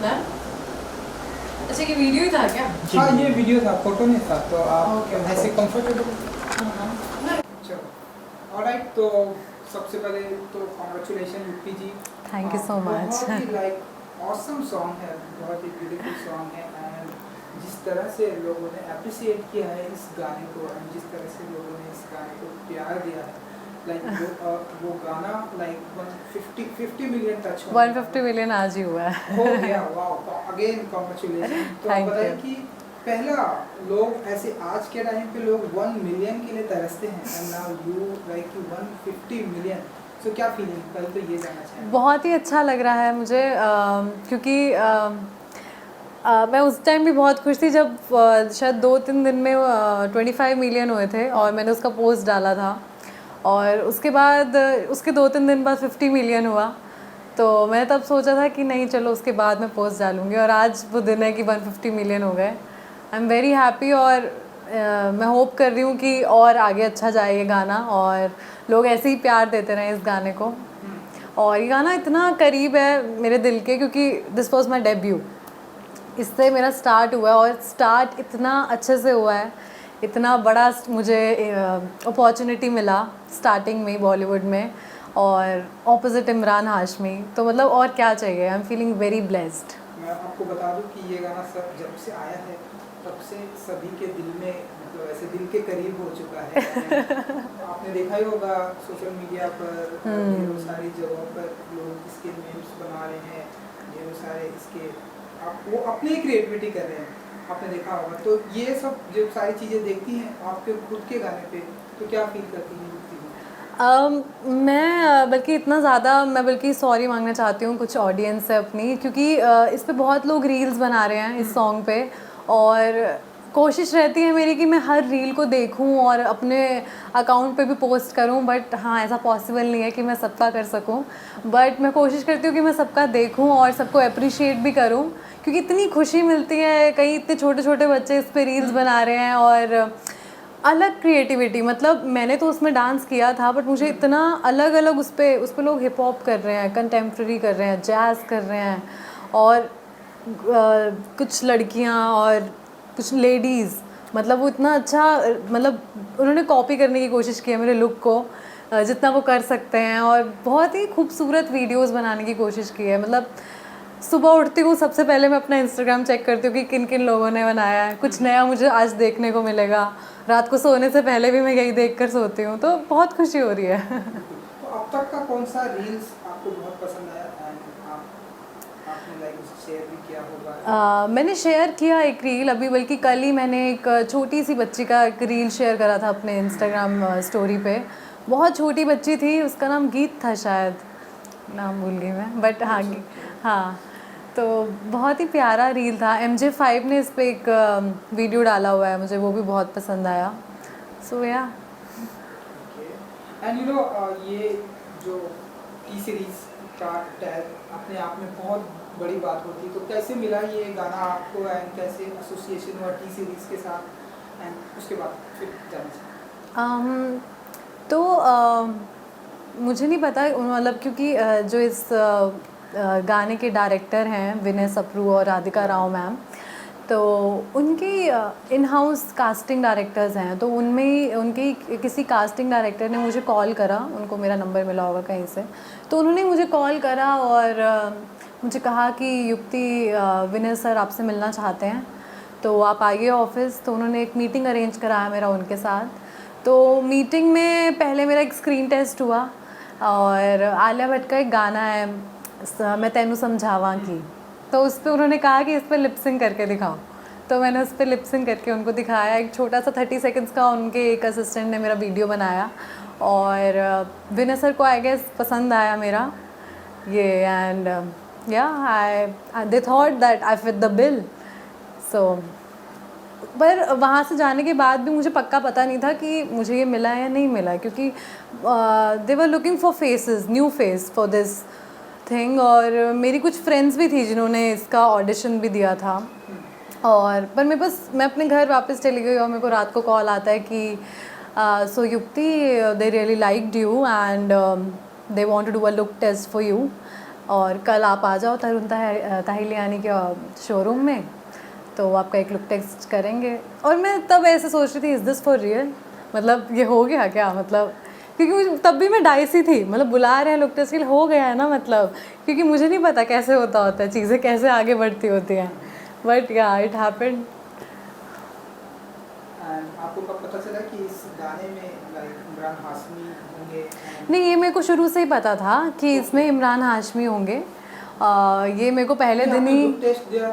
ना? अच्छा ये वीडियो ही था क्या? हाँ ये वीडियो था, फोटो नहीं था, तो आप ऐसे कंफर्टेबल। चलो ऑलराइट, तो सबसे पहले तो कॉन्ग्रेचुलेशन युक्ति जी, थैंक यू सो मच। बहुत ही लाइक ऑसम सॉन्ग है, बहुत ही ब्यूटीफुल सॉन्ग है। एंड जिस तरह से लोगों ने अप्रिशिएट किया है इस गाने को, एंड जिस तरह से लोगों ने इस गाने को प्यार दिया है, लाइक वो गाना लाइक 50 मिलियन टच 150 मिलियन आज ही हुआ है। हो गया। वाओ, तो अगेन कॉन्ग्रेचुलेशन। तो Thank बताइए you. कि पहला लोग ऐसे आज के टाइम पे लोग 1 मिलियन के लिए तरसते हैं, and now you like 150 million, so क्या फीलिंग, पहले तो ये जानना चाहेंगे। बहुत ही अच्छा लग रहा है मुझे, क्योंकि मैं उस टाइम भी बहुत खुश थी जब शायद 2-3 दिन में 25 मिलियन हुए थे और मैंने उसका पोस्ट डाला था, और उसके बाद उसके 2-3 दिन बाद 50 मिलियन हुआ। तो मैंने तब सोचा था कि नहीं चलो उसके बाद मैं पोस्ट डालूँगी, और आज वो दिन है कि 150 मिलियन हो गए। आई एम वेरी हैप्पी, और मैं होप कर रही हूँ कि और आगे अच्छा जाए ये गाना, और लोग ऐसे ही प्यार देते रहें इस गाने को। और ये गाना इतना करीब है मेरे दिल के, क्योंकि दिस वॉज माई डेब्यू, इससे मेरा स्टार्ट हुआ है, और स्टार्ट इतना अच्छे से हुआ है, इतना बड़ा मुझे अपॉर्चुनिटी मिला स्टार्टिंग में बॉलीवुड में, और ऑपोजिट इमरान हाशमी, तो मतलब और क्या चाहिए। I am feeling very blessed. मैं आपको बता दूं कि ये गाना सब जब से आया है तब से सभी के दिल में, मतलब ऐसे दिल के करीब हो चुका है। आपने देखा ही होगा सोशल मीडिया पर ढेरों सारी जगहों पर लोग इसके मीम्स बना रहे हैं, ढेरों सारे इसके वो अपनी क्रिएटिविटी कर रहे हैं, आपने देखा होगा। तो ये सब जो सारी चीज़ें देखती हैं आपके खुद के गाने पे, तो क्या फील करती हैं? मैं बल्कि इतना ज़्यादा, मैं बल्कि सॉरी मांगना चाहती हूँ कुछ ऑडियंस से अपनी, क्योंकि इस पे बहुत लोग रील्स बना रहे हैं इस सॉन्ग पे, और कोशिश रहती है मेरी कि मैं हर रील को देखूं और अपने अकाउंट पे भी पोस्ट करूं, बट हाँ ऐसा पॉसिबल नहीं है कि मैं सबका कर सकूं, बट मैं कोशिश करती हूँ कि मैं सबका देखूं और सबको अप्रिशिएट भी करूं, क्योंकि इतनी खुशी मिलती है। कई इतने छोटे छोटे बच्चे इस पे रील्स बना रहे हैं, और अलग क्रिएटिविटी, मतलब मैंने तो उसमें डांस किया था, बट मुझे इतना अलग अलग उस पर लोग हिप हॉप कर रहे हैं, कंटेम्प्रेरी कर रहे हैं, जैज़ कर रहे हैं, और कुछ लड़कियां और कुछ लेडीज़, मतलब वो इतना अच्छा, मतलब उन्होंने कॉपी करने की कोशिश की है मेरे लुक को जितना वो कर सकते हैं, और बहुत ही खूबसूरत वीडियोस बनाने की कोशिश की है। मतलब सुबह उठती हूँ सबसे पहले मैं अपना इंस्टाग्राम चेक करती हूँ कि किन किन लोगों ने बनाया है, कुछ नया मुझे आज देखने को मिलेगा। रात को सोने से पहले भी मैं यही देखकर सोती हूँ, तो बहुत खुशी हो रही है। तो अब तक का कौन सा रील्स आपको बहुत पसंद आया, आपने लाइक उसे शेयर भी किया होगा? मैंने शेयर किया एक रील अभी, बल्कि कल ही मैंने एक छोटी सी बच्ची का एक रील शेयर करा था अपने इंस्टाग्राम स्टोरी पे। बहुत छोटी बच्ची थी, उसका नाम गीत था, शायद नाम भूल गई मैं, बट हाँ हाँ, तो बहुत ही प्यारा रील था। MJ5 ने इस पर एक वीडियो डाला हुआ है, मुझे वो भी बहुत पसंद आया। सो या एंड यू नो ये जो टी सीरीज का टैग अपने आप में बहुत बड़ी बात होती है, तो कैसे मिला ये गाना आपको, एंड कैसे एसोसिएशन हुआ टी सीरीज के साथ, एंड उसके बाद फिर जाना तो मुझे नहीं पता, मतलब क्योंकि जो इस गाने के डायरेक्टर हैं विनय सप्रू और राधिका राव मैम, तो उनकी इन हाउस कास्टिंग डायरेक्टर्स हैं, तो उनमें उनके किसी कास्टिंग डायरेक्टर ने मुझे कॉल करा, उनको मेरा नंबर मिला होगा कहीं से, तो उन्होंने मुझे कॉल करा और मुझे कहा कि युक्ति विनय सर आपसे मिलना चाहते हैं, तो आप आइए ऑफिस। तो उन्होंने एक मीटिंग अरेंज कराया मेरा उनके साथ। तो मीटिंग में पहले मेरा एक स्क्रीन टेस्ट हुआ, और आलिया भट्ट का एक गाना है मैं तेनू समझावा की, तो उस पर उन्होंने कहा कि इस पर लिपसिंग करके दिखाओ, तो मैंने उस पर लिपसिंग करके उनको दिखाया। एक छोटा सा 30 सेकंड्स का उनके एक असिस्टेंट ने मेरा वीडियो बनाया, और विनय सर को आई गेस पसंद आया मेरा ये, and yeah they thought that I fit the bill. So पर वहाँ से जाने के बाद भी मुझे पक्का पता नहीं था कि मुझे ये मिला या नहीं मिला, क्योंकि they were looking for faces, new face for this thing, और मेरी कुछ फ्रेंड्स भी थी जिन्होंने इसका ऑडिशन भी दिया था। और पर मैं अपने घर वापस चली गई, और मेरे को रात को कॉल आता है कि so Yukti they really liked you and they want to do a look test for you, और कल आप आ जाओ तरुण ताहिलियानी के शोरूम में, तो आपका एक लुक टेस्ट करेंगे। और मैं तब ऐसे सोच रही थी, इज़ दिस फॉर रियल, मतलब ये हो गया क्या, मतलब क्योंकि मुझे तब भी मैं डाइसी थी, मतलब बुला रहे हैं लुक टेस्ट के लिए, हो गया है ना, मतलब क्योंकि मुझे नहीं पता कैसे होता है, चीज़ें कैसे आगे बढ़ती होती हैं, बट या इट हैपेंड। आपको कब पता चला कि इस गाने में लाइक इमरान हाशमी होंगे? नहीं, ये मेरे को शुरू से ही पता था कि इसमें इमरान हाशमी होंगे। ये मेरे को पहले दिन ही टेस्ट दिया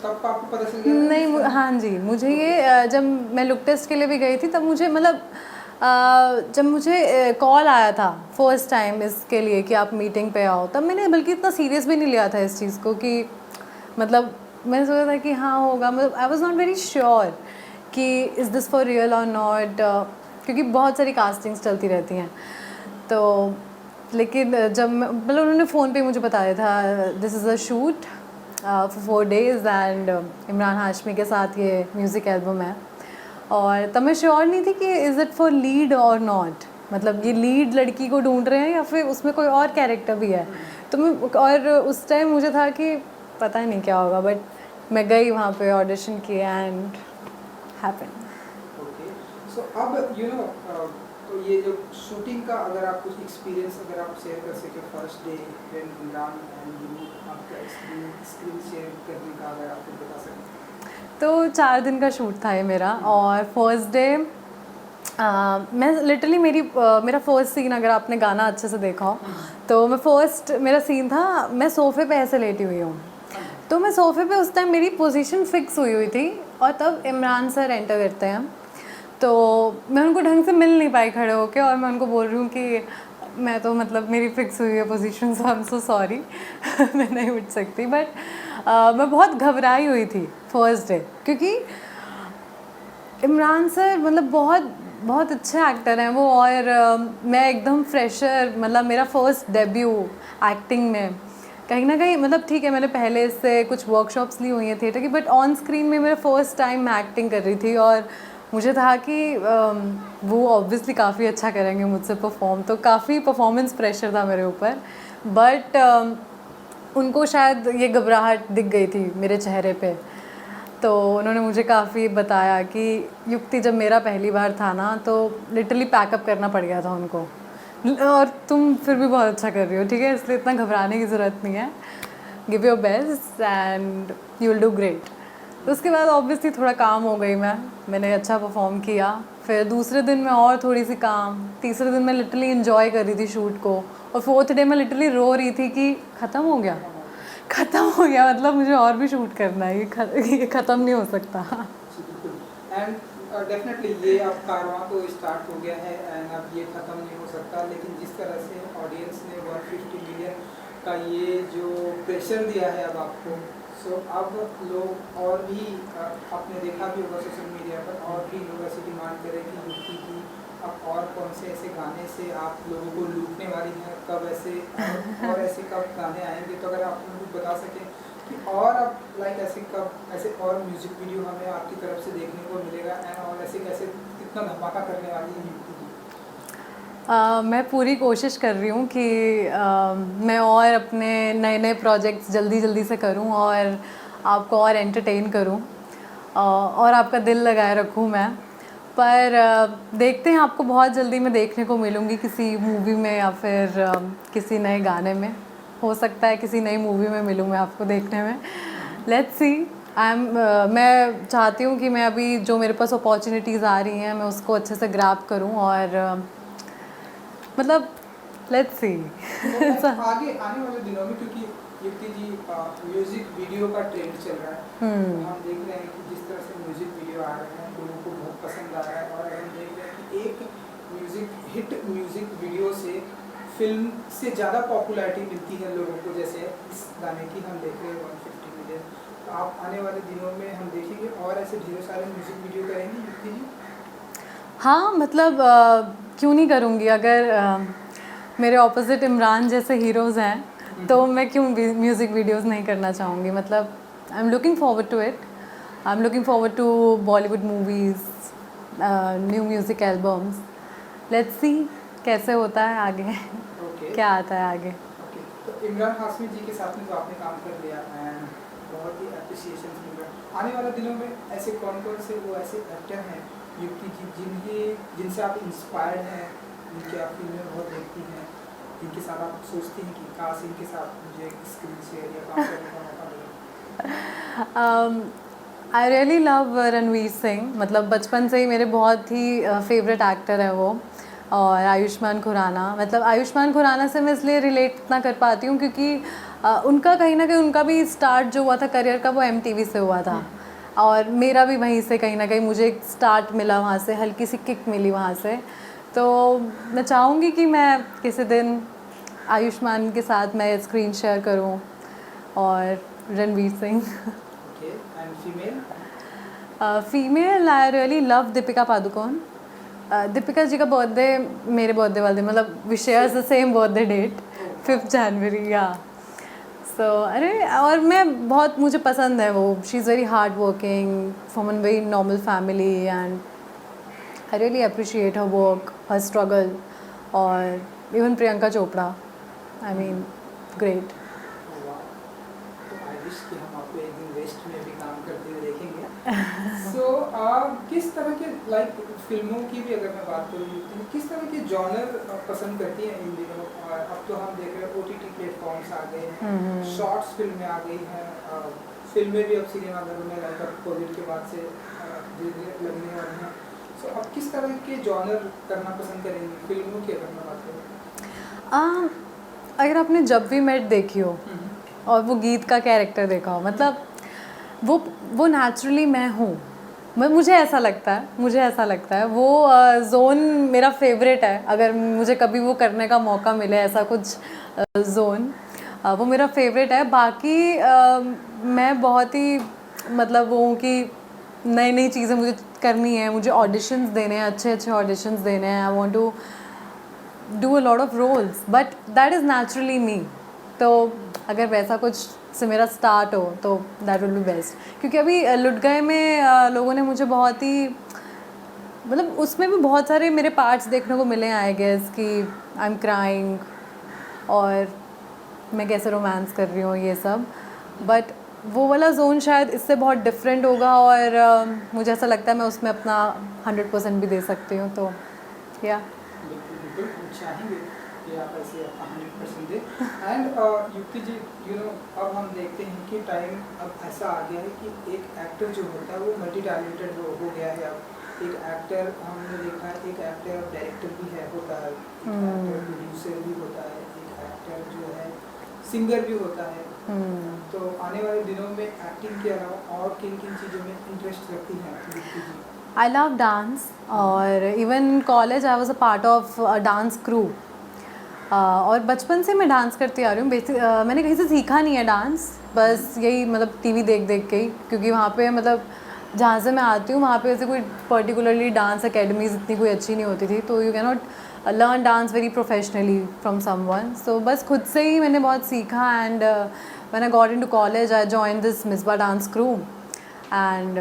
तब आपको पता चल गया? नहीं, हाँ जी, मुझे ये जब मैं लुक टेस्ट के लिए भी गई थी तब मुझे मतलब जब मुझे कॉल आया था फर्स्ट टाइम इसके लिए कि आप मीटिंग पे आओ, तब मैंने बल्कि इतना सीरियस भी नहीं लिया था इस चीज़ को, कि मतलब मैंने सोचा था कि हाँ होगा, मतलब I was not very sure कि इज़ दिस फॉर रियल और नॉट, क्योंकि बहुत सारी कास्टिंग्स चलती रहती हैं। तो लेकिन जब मतलब उन्होंने फ़ोन पे मुझे बताया था this is a shoot for 4 days and Imran Hashmi के साथ ये म्यूज़िक एल्बम है, और तब मैं श्योर नहीं थी कि इज़ इट फॉर लीड और नॉट, मतलब ये लीड लड़की को ढूंढ रहे हैं या फिर उसमें कोई और कैरेक्टर भी है। तो मैं, और उस टाइम मुझे था कि पता ही नहीं क्या होगा, बट मैं गई वहाँ पे, ऑडिशन किया एंड हैपेंड। ओके, सो अब यू नो तो ये जो शूटिंग का अगर आप कुछ एक्सपीरियंस अगर आप शेयर कर सके, first day when Imran and you आपका स्क्रीन शेयर करने का अगर आप कुछ बता सकें। तो 4 दिन का शूट था ये मेरा, और फर्स्ट डे मैं लिटरली मेरा फर्स्ट सीन, अगर आपने गाना अच्छे से देखा हो तो मेरा सीन था, मैं सोफ़े पे ऐसे लेटी हुई हूँ, तो मैं सोफ़े पे उस टाइम मेरी पोजीशन फिक्स हुई थी, और तब इमरान सर एंटर करते हैं, तो मैं उनको ढंग से मिल नहीं पाई खड़े होके, और मैं उनको बोल रही हूँ कि मैं तो मतलब मेरी फिक्स हुई है position, so I am so sorry मैं नहीं उठ सकती, बट मैं बहुत घबराई हुई थी फर्स्ट डे, क्योंकि इमरान सर मतलब बहुत बहुत अच्छे एक्टर हैं वो, और मैं एकदम फ्रेशर, मतलब मेरा फर्स्ट डेब्यू एक्टिंग में, कहीं ना कहीं मतलब ठीक है मैंने पहले से कुछ वर्कशॉप्स ली हुई हैं थिएटर की, बट ऑन स्क्रीन में मेरा फर्स्ट टाइम मैं एक्टिंग कर रही थी, और मुझे था कि वो ऑब्वियसली काफ़ी अच्छा करेंगे मुझसे परफॉर्म, तो काफ़ी परफॉर्मेंस प्रेशर था मेरे ऊपर, बट उनको शायद ये घबराहट दिख गई थी मेरे चेहरे पे, तो उन्होंने मुझे काफ़ी बताया कि युक्ति जब मेरा पहली बार था ना, तो लिटरली पैकअप करना पड़ गया था उनको, और तुम फिर भी बहुत अच्छा कर रही हो, ठीक है, इसलिए इतना घबराने की ज़रूरत नहीं है, give your best and you will do great. तो उसके बाद ऑब्वियसली थोड़ा काम हो गई मैंने अच्छा परफॉर्म किया, फिर दूसरे दिन मैं और थोड़ी सी काम, तीसरे दिन मैं लिटरली इन्जॉय कर रही थी शूट को, और फोर्थ डे मैं लिटरली रो रही थी कि ख़त्म हो गया, मतलब मुझे और भी शूट करना है, ये ख़त्म नहीं हो सकता। एंड डेफिनेटली ये अब कारवां तो स्टार्ट हो गया है एंड अब ये ख़त्म नहीं हो सकता, लेकिन जिस तरह से ऑडियंस ने 150 मिलियन का ये जो प्रेशर दिया है अब आपको, सो अब लोग और भी आपने देखा भी होगा सोशल मीडिया पर, और भी लोग ऐसे डिमांड करें कि युक्ति की अब और कौन से ऐसे गाने से आप लोगों को लूटने वाली हैं, कब ऐसे और ऐसे कब गाने आएंगे, तो अगर आप लोग बता सकें कि और अब लाइक ऐसे और म्यूजिक वीडियो हमें आपकी तरफ से देखने को मिलेगा, एंड और ऐसे कैसे कितना धमाका करने वाली है युक्ति की? मैं पूरी कोशिश कर रही हूँ कि मैं और अपने नए नए प्रोजेक्ट्स जल्दी से करूँ, और आपको और एंटरटेन करूँ, और आपका दिल लगाए रखूँ मैं, पर देखते हैं, आपको बहुत जल्दी मैं देखने को मिलूँगी किसी मूवी में या फिर किसी नए गाने में, हो सकता है किसी नई मूवी में मिलूँ मैं आपको देखने में, लेट्स सी। मैं चाहती हूँ कि मैं अभी जो मेरे पास अपॉर्चुनिटीज़ आ रही हैं मैं उसको अच्छे से ग्रैब करूँ, और मतलब लेट्स सी। आगे आने वाले दिनों में, क्योंकि युक्ति जी म्यूजिक वीडियो का ट्रेंड चल रहा है, तो हम देख रहे हैं कि जिस तरह से म्यूजिक वीडियो आ रहे हैं लोगों को बहुत पसंद आ रहा है, और हम देख रहे हैं कि एक हिट म्यूजिक वीडियो से फिल्म से ज़्यादा पॉपुलैरिटी मिलती है लोगों को, जैसे इस गाने की हम देख रहे हैं 150 मिलियन, तो आप आने वाले दिनों में हम देखेंगे और ऐसे ढेर सारे म्यूजिक वीडियो करेंगे युक्ति जी? हाँ, मतलब क्यों नहीं करूँगी, अगर मेरे ऑपोजिट इमरान जैसे हीरोज़ हैं तो मैं क्यों म्यूज़िक वीडियोस नहीं करना चाहूँगी, मतलब I am looking forward to it, I am looking forward to Bollywood movies, new music albums, let's see कैसे होता है आगे, क्या आता है आगे। तो इमरान हाशमी जी के साथ में जो आपने काम कर लिया एंड बहुत ही अप्रिसिएशन मिल रहा। आने वाले दिनों में ऐसे कौन कौन से वो ऐसे एक्टर हैं युक्ति जी जिनसे आप इंस्पायर्ड हैं, जिनकी आप फिल्में बहुत देखती हैं, जिनके साथ आप सोचती हैं कि काश इनके साथ मुझे स्क्रीन शेयर या काम करने का मौका मिले? आई रियली लव रणवीर सिंह, मतलब बचपन से ही मेरे बहुत ही फेवरेट एक्टर है वो। और आयुष्मान खुराना, मतलब आयुष्मान खुराना से मैं इसलिए रिलेट इतना कर पाती हूँ क्योंकि उनका कहीं ना कहीं उनका भी स्टार्ट जो हुआ था करियर का वो MTV से हुआ था, और मेरा भी वहीं से कहीं ना कहीं मुझे एक स्टार्ट मिला, वहाँ से हल्की सी किक मिली वहाँ से। तो मैं चाहूँगी कि मैं किसी दिन आयुष्मान के साथ मैं स्क्रीन शेयर करूँ और Ranveer Singh. Okay and female? Female I really love Deepika Padukone. Deepika ji का बर्थडे मेरे बर्थडे वाले दिन, मतलब we share the same birthday date 5 January yeah. So अरे, और मैं बहुत, मुझे पसंद है वो, she is very hard working from a very normal family and I really appreciate her work, her struggle. और even Priyanka Chopra, I mean great. तो आई विश कि हम आपको एक दिन वेस्ट में भी काम करते हुए देखेंगे। सो किस तरह के लाइक फिल्मों की भी अगर मैं बात करूँ तो किस तरह के जॉनर पसंद करती हैं इन दिनों? अब तो हम देख रहे हैं OTT प्लेटफॉर्म्स आ गए हैं, शॉर्ट्स फिल्में आ गई हैं, फिल्में भी अब सिनेमाघरों में लाइक अब कोविड के बाद से धीरे-धीरे लगने वाली हैं। सो अब किस तरह के जॉनर करना पसंद करेंगे फिल्मों की अगर मैं बात करूँ? अगर आपने जब वी मेट देखी हो और वो गीत का कैरेक्टर देखा हो, मतलब वो नेचुरली मैं हूँ, मुझे ऐसा लगता है वो जोन मेरा फेवरेट है। अगर मुझे कभी वो करने का मौका मिले ऐसा कुछ जोन, वो मेरा फेवरेट है। बाकी मैं बहुत ही मतलब वो हूँ कि नई नई चीज़ें मुझे करनी है, मुझे ऑडिशंस देने हैं, अच्छे अच्छे ऑडिशंस देने हैं। I want to do a lot of roles but that is naturally me. तो अगर वैसा कुछ से मेरा स्टार्ट हो तो दैट विल बी बेस्ट। क्योंकि अभी लुट गए में लोगों ने मुझे बहुत ही, मतलब उसमें भी बहुत सारे मेरे पार्ट्स देखने को मिले हैं आई गेस, कि आई एम क्राइंग और मैं कैसे रोमांस कर रही हूँ ये सब। बट वो वाला जोन शायद इससे बहुत डिफरेंट होगा और मुझे ऐसा लगता है मैं उसमें अपना 100% भी दे सकती हूँ। तो या बिल्कुल हम चाहेंगे कि आप ऐसे अपना 100% दें। एंड युक्ति जी, अब हम देखते हैं कि टाइम अब ऐसा आ गया है कि एक एक्टर जो होता है वो मल्टी टैलेंटेड हो गया है। अब एक एक्टर हमने देखा है, एक एक्टर डायरेक्टर भी है होता है, एक एक्टर प्रोड्यूसर भी होता है, एक एक्टर जो है सिंगर भी होता है। तो आने वाले दिनों में एक्टिंग के अलावा और किन किन चीज़ों में इंटरेस्ट रखती हैं युक्ति जी? आई लव डांस, और even college I was a part of dance crew. और बचपन से मैं डांस करती आ रही हूँ। मैंने कहीं से सीखा नहीं है डांस, बस यही मतलब TV देख देख के ही, क्योंकि वहाँ पे मतलब जहाँ से मैं आती हूँ वहाँ पे ऐसे कोई पर्टिकुलरली डांस अकेडमीज इतनी कोई अच्छी नहीं होती थी, तो you can not learn dance very professionally from someone. So बस खुद से ही मैंने बहुत सीखा। And when I got into college I join this Misba dance crew and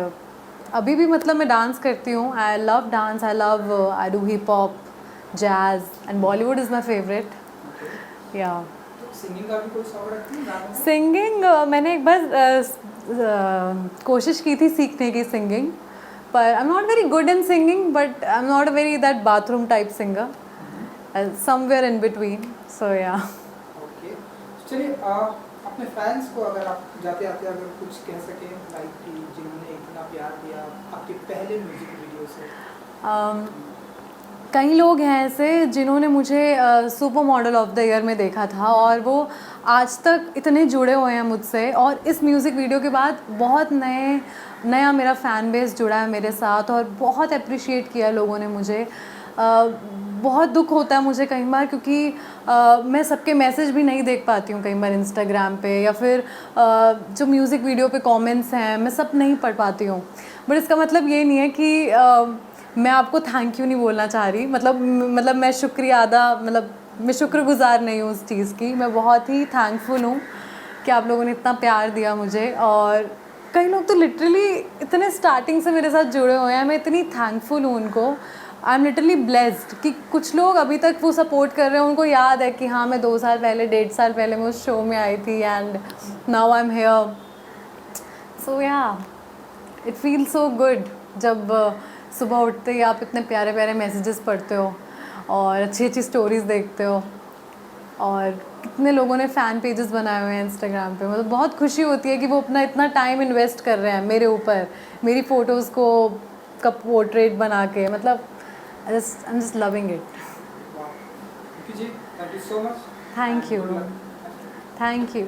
अभी भी मतलब मैं डांस करती हूँ। I love dance, I do hip hop, jazz and Bollywood is my favourite. Yeah singing का भी कोई शौक रखती हैं गानों में? सिंगिंग मैंने एक बार कोशिश की थी सीखने की सिंगिंग, पर I am not very good in singing, but I am not very that bathroom type singer, somewhere in between. So yeah okay, चलिए अपने फैंस को अगर आप जाते आते अगर कुछ कह सकें, लाइक कि जिन्होंने इतना प्यार दिया आपके पहले म्यूजिक वीडियो से। कई लोग हैं ऐसे जिन्होंने मुझे super model of the year में देखा था और वो आज तक इतने जुड़े हुए हैं मुझसे, और इस म्यूज़िक वीडियो के बाद बहुत नया मेरा फ़ैन बेस जुड़ा है मेरे साथ और बहुत अप्रिशिएट किया लोगों ने मुझे। बहुत दुख होता है मुझे कई बार, क्योंकि मैं सबके मैसेज भी नहीं देख पाती हूँ कई बार इंस्टाग्राम पे, या फिर जो म्यूज़िक वीडियो पे कमेंट्स हैं मैं सब नहीं पढ़ पाती हूँ। बट इसका मतलब ये नहीं है कि मैं आपको थैंक यू नहीं बोलना चाह रही, मतलब मैं मैं शुक्रगुजार नहीं हूँ उस चीज़ की। मैं बहुत ही थैंकफुल हूँ कि आप लोगों ने इतना प्यार दिया मुझे, और कई लोग तो लिटरली इतने स्टार्टिंग से मेरे साथ जुड़े हुए हैं, मैं इतनी थैंकफुल हूँ उनको। आई एम लिटरली ब्लेस्ड कि कुछ लोग अभी तक वो सपोर्ट कर रहे हैं, उनको याद है कि हाँ मैं 2 साल पहले 1.5 साल पहले मैं उस शो में आई थी and now I am here. So yeah it feel so good जब सुबह उठते ही आप इतने प्यारे प्यारे मैसेजेस पढ़ते हो और अच्छी अच्छी स्टोरीज़ देखते हो और कितने लोगों ने फ़ैन पेजेस बनाए हुए हैं इंस्टाग्राम पे. मतलब बहुत खुशी होती है कि वो अपना इतना टाइम इन्वेस्ट कर रहे हैं मेरे ऊपर, मेरी फ़ोटोज़ को का पोर्ट्रेट बना के. मतलब I am just loving it. Wow. Thank you ji, thank you so much. Thank you. Good luck. Thank you.